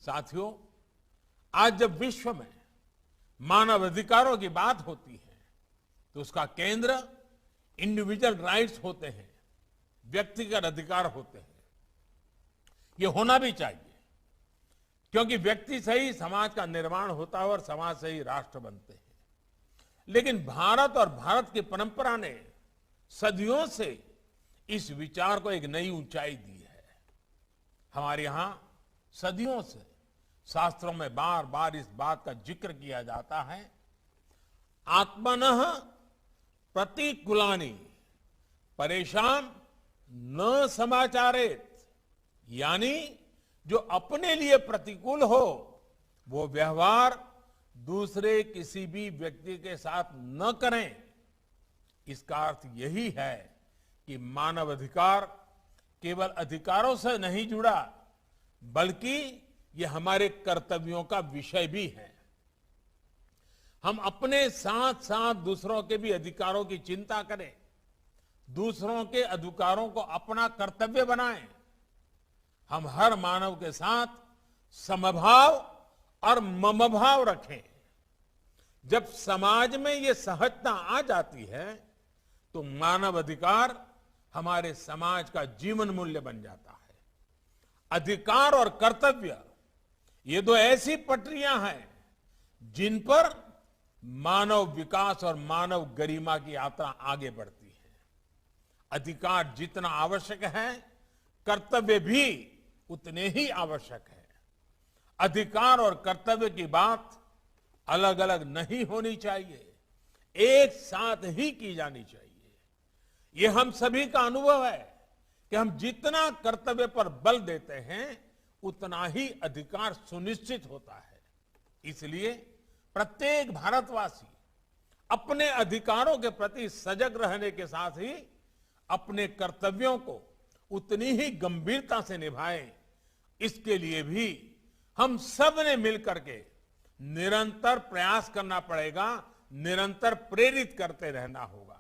साथियों, आज जब विश्व में मानव अधिकारों की बात होती है तो उसका केंद्र इंडिविजुअल राइट्स होते हैं, व्यक्तिगत अधिकार होते हैं। ये होना भी चाहिए, क्योंकि व्यक्ति से ही समाज का निर्माण होता है और समाज से ही राष्ट्र बनते हैं। लेकिन भारत और भारत की परंपरा ने सदियों से इस विचार को एक नई ऊंचाई दी है। हमारे यहां सदियों से शास्त्रों में बार बार इस बात का जिक्र किया जाता है, आत्मनः प्रतिकूलानि परेशान न समाचारेत, यानी जो अपने लिए प्रतिकूल हो वो व्यवहार दूसरे किसी भी व्यक्ति के साथ न करें। इसका अर्थ यही है कि मानव अधिकार केवल अधिकारों से नहीं जुड़ा, बल्कि ये हमारे कर्तव्यों का विषय भी है। हम अपने साथ साथ दूसरों के भी अधिकारों की चिंता करें, दूसरों के अधिकारों को अपना कर्तव्य बनाएं। हम हर मानव के साथ समभाव और ममभाव रखें। जब समाज में ये सहजता आ जाती है तो मानव अधिकार हमारे समाज का जीवन मूल्य बन जाता है। अधिकार और कर्तव्य ये दो ऐसी पटरियां हैं जिन पर मानव विकास और मानव गरिमा की यात्रा आगे बढ़ती है। अधिकार जितना आवश्यक है, कर्तव्य भी उतने ही आवश्यक है। अधिकार और कर्तव्य की बात अलग अलग नहीं होनी चाहिए, एक साथ ही की जानी चाहिए। ये हम सभी का अनुभव है कि हम जितना कर्तव्य पर बल देते हैं उतना ही अधिकार सुनिश्चित होता है। इसलिए प्रत्येक भारतवासी अपने अधिकारों के प्रति सजग रहने के साथ ही अपने कर्तव्यों को उतनी ही गंभीरता से निभाए। इसके लिए भी हम सब ने मिलकर के निरंतर प्रयास करना पड़ेगा, निरंतर प्रेरित करते रहना होगा।